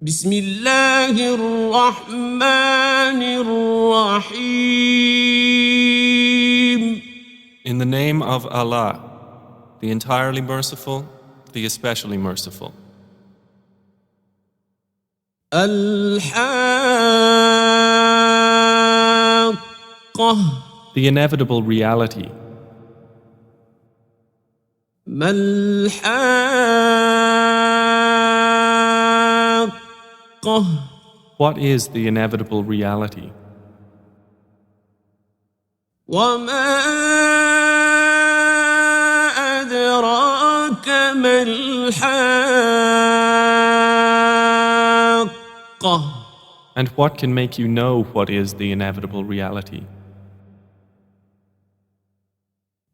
بسم الله الرحمن الرحيم. In the name of Allah, the entirely merciful, the especially merciful. Al-Haaqqa. The inevitable reality. ما الحاقة. What is the inevitable reality? وما أدراك ما الحاقة. And what can make you know what is the inevitable reality?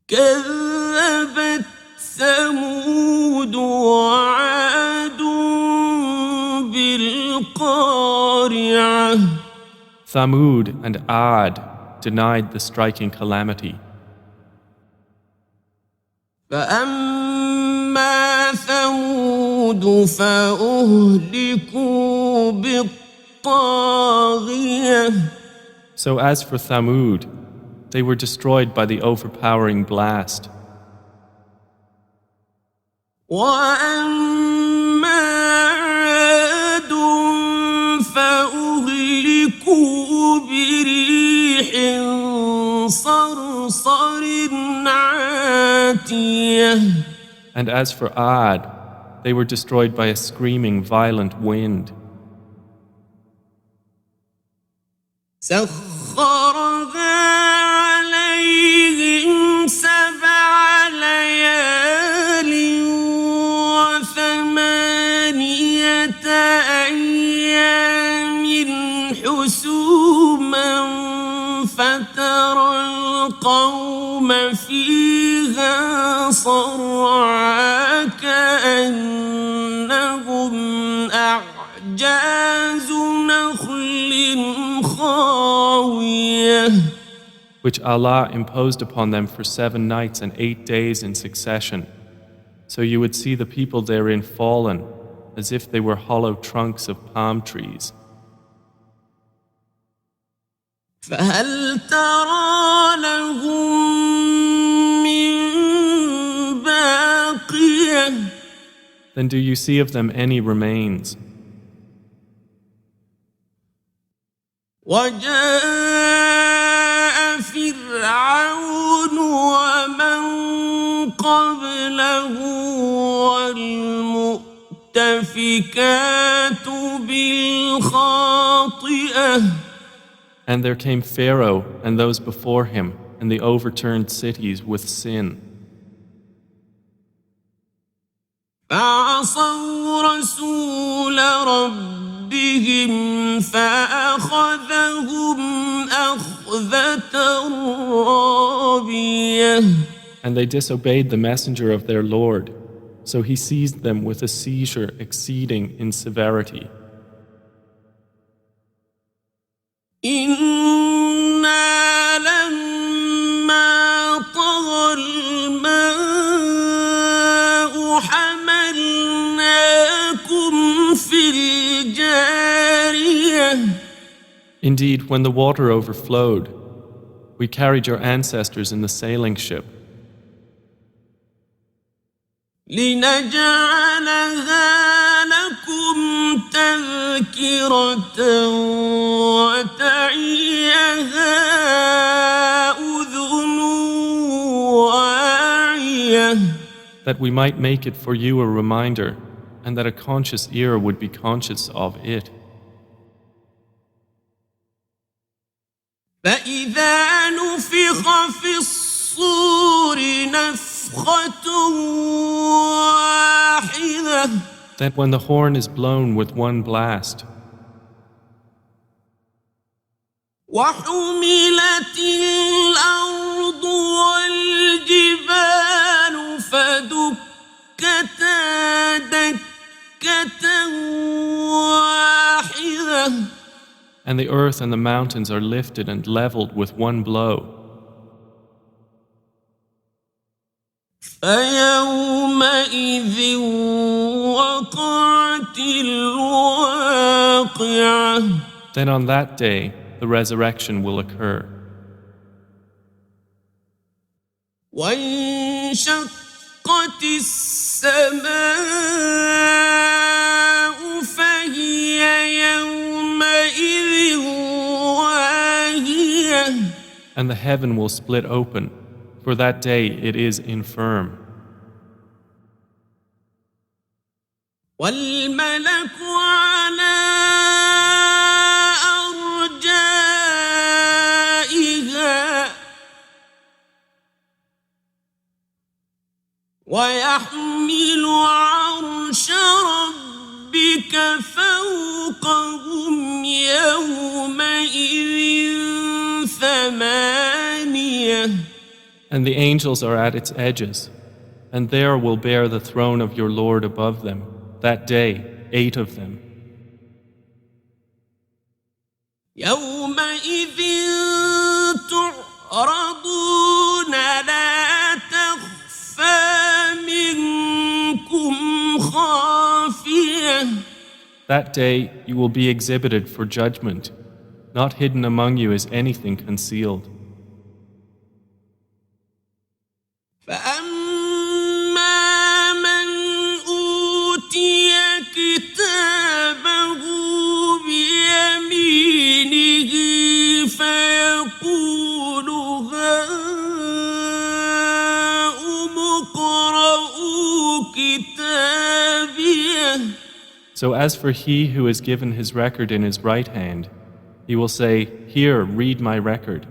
كذبت ثمود وعاد بالقارعة. Thamud and Ad denied the striking calamity. فأما ثمود فأهلكوا بالطاغية. So as for Thamud, they were destroyed by the overpowering blast. وأما عاد فأهلكوا بريح صرصر عاتية. And as for Ad, they were destroyed by a screaming, violent wind. سخرها عليهم 7 ليال و8 أيام حسوما فترى القوم فيها صرعى كأنهم أعجاز نخل خاوية. Which Allah imposed upon them for 7 nights and 8 days in succession. So you would see the people therein fallen, as if they were hollow trunks of palm trees. فهل ترى لهم من باقية. Then do you see of them any remains? وجاء فرعون ومن قبله والمؤتفكات بالخاطئة. And there came Pharaoh and those before him, and the overturned cities with sin. فعصوا رسول ربهم فأخذهم أخذة رابية. And they disobeyed the messenger of their Lord, so he seized them with a seizure exceeding in severity. إنا لما طغى الماء حملناكم في الجارية. Indeed, when the water overflowed, we carried your ancestors in the sailing ship. لنجعلها لكم تذكرة وتعيها أذن واعية. That we might make it for you a reminder, and that a conscious ear would be conscious of it. فإذا نفخ في الصور نفخة واحدة. That when the horn is blown with one blast, وحملت الأرض والجبال فدكتا دكة واحدة. and the earth and the mountains are lifted and leveled with one blow. فيومئذ وقعت الواقعة. Then on that day, the resurrection will occur. وانشقت السماء فهي يومئذ واهية. And the heaven will split open. For that day it is infirm. والملك على أرجائها ويحمل عرش ربك فوقهم يومئذ ثمانية. And the angels are at its edges, and there will bear the throne of your Lord above them. That day, 8 of them. يومئذ تعرضون لا تخفى منكم خافية. That day you will be exhibited for judgment. Not hidden among you is anything concealed. فأما من أوتي كتابه بيمينه فيقول هاؤم اقرءوا كتابيه. So as for he who is given his record in his right hand, he will say, "Here, read my record.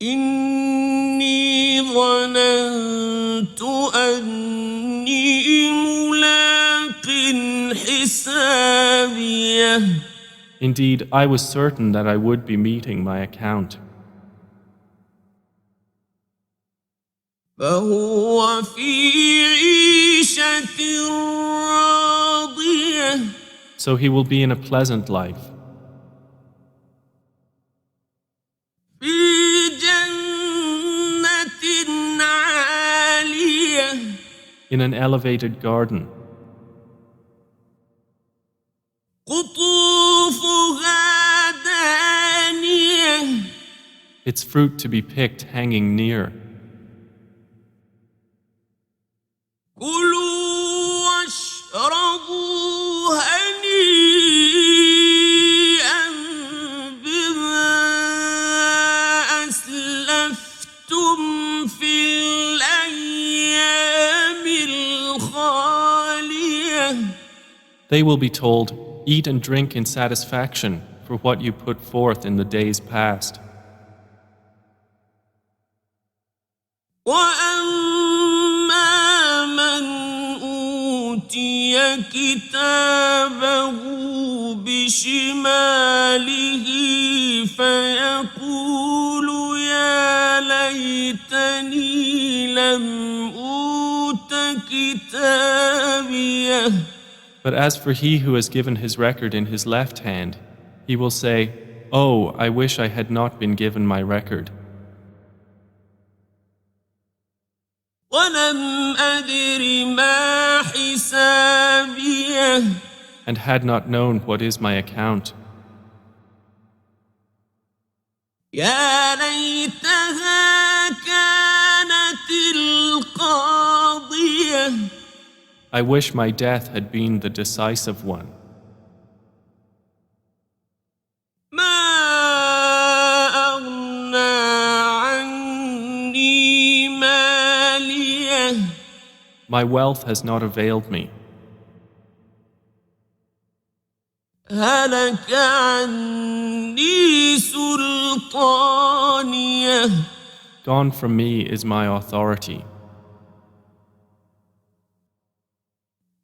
إني ظننت أني ملاق حسابيه. Indeed, I was certain that I would be meeting my account." فهو في عيشة راضية. So he will be in a pleasant life, في جنة عالية. in an elevated garden, قطوفها دانية. its fruit to be picked hanging near. كلوا واشربوا هنيئا بما أسلفتم في الأيام الخالية. They will be told, "Eat and drink in satisfaction for what you put forth in the days past." وأما من أوتي كتابه بشماله فيقول يا ليتني لم أوت كتابيه. But as for he who has given his record in his left hand, he will say, "Oh, I wish I had not been given my record, ولم أدر ما حسابيه. and had not known what is my account." يا ليتها كانت القاضية. I wish my death had been the decisive one. ما أغنى عني ماليه. My wealth has not availed me. هلك عني سلطانيه. Gone from me is my authority.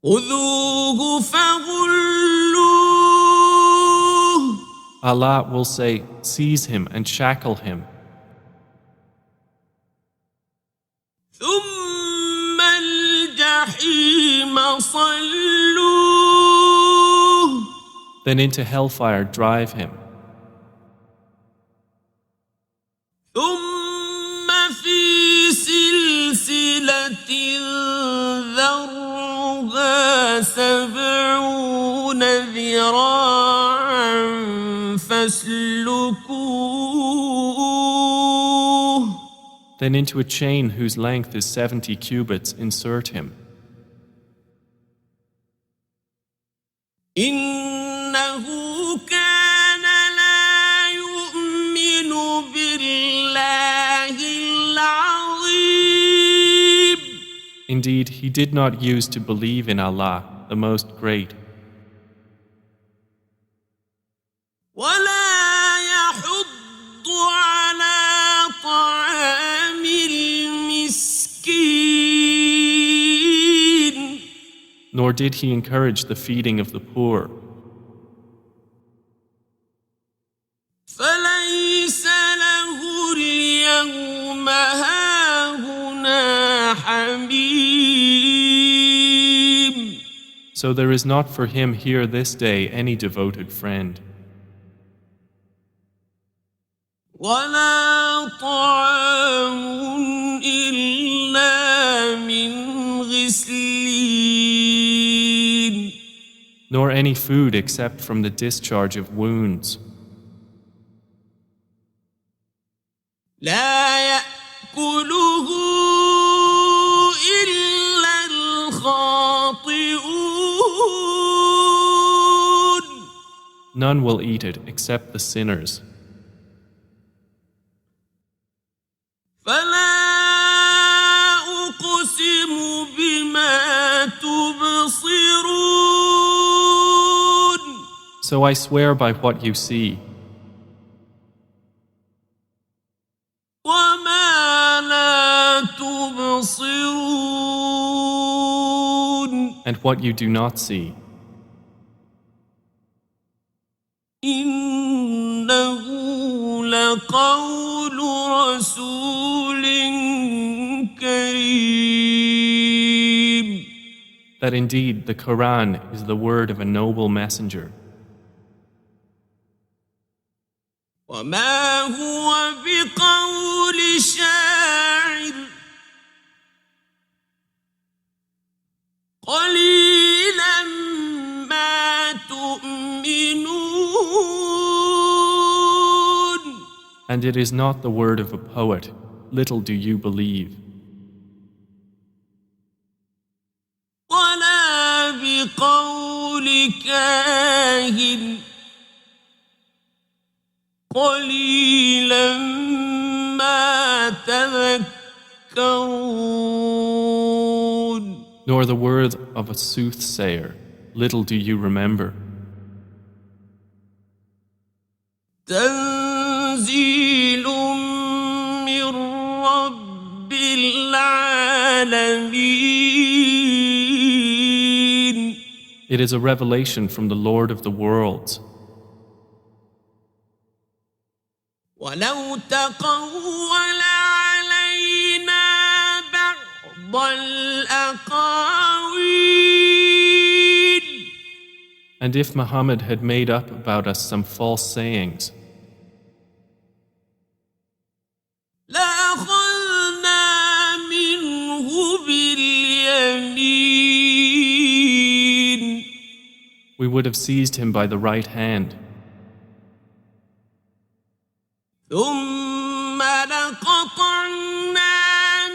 خذوه فغلوه. Allah will say, "Seize him and shackle him." ثم الجحيم صلوه. Then into hellfire drive him. ثم في سلسلة ذرعها 70 ذراعا فاسلكوه Then into a chain whose length is 70 cubits insert him. إنه كان لا يؤمن بالله العظيم Indeed, he did not use to believe in Allah, the Most Great, ولا يحض على طعام المسكين nor did he encourage the feeding of the poor. فليس له اليوم هاهنا حميم So there is not for him here this day any devoted friend, ولا طعام إلا من غسلين nor any food except from the discharge of wounds. لا يأكله إلا الخاطئون None will eat it except the sinners. فلا أقسم بما تبصرون So I swear by what you see, وما لا تبصرون and what you do not see. إنه لقول رسول كريم That indeed the Qur'an is the word of a noble messenger, وما هو بقول شاعر قليلا ما تؤمنون and it is not the word of a poet. Little do you believe. ولا بقول كاهن قليلا ما تذكرون Nor the word of a soothsayer. Little do you remember. تنزيل من رب العالمين It is a revelation from the Lord of the worlds. ولو تقول علينا بعض الأقاويل And if Muhammad had made up about us some false sayings, لأخذنا منه باليمين we would have seized him by the right hand, ثم لقطعنا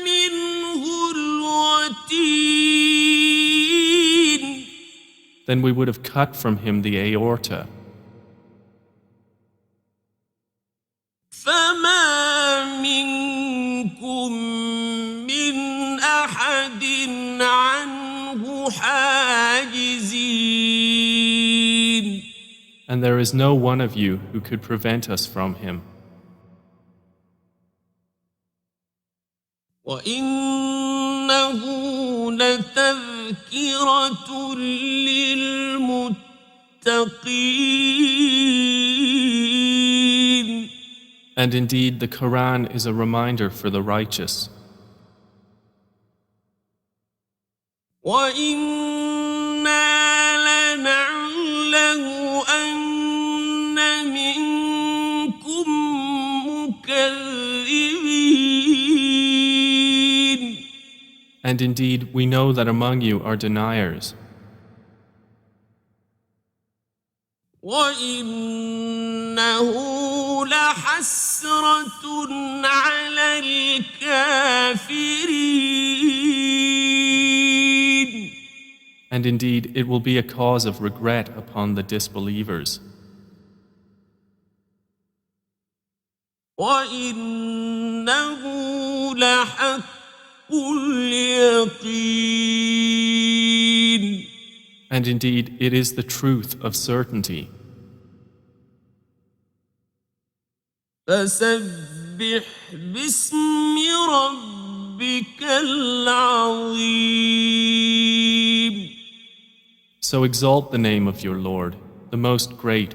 منه الوتين then we would have cut from him the aorta. فما منكم من أحد عنه حاجزين And there is no one of you who could prevent us from him. وإنه لتذكرة للمتقين And indeed, the Quran is a reminder for the righteous. وإنا لنعلم أن منكم مكذبين And indeed, we know that among you are deniers. وإنه لحسرة على الكافرين. And indeed, it will be a cause of regret upon the disbelievers. وإنه لحق اليقين. And indeed, it is the truth of certainty. فسبح باسم ربك العظيم. So exalt the name of your Lord, the most great.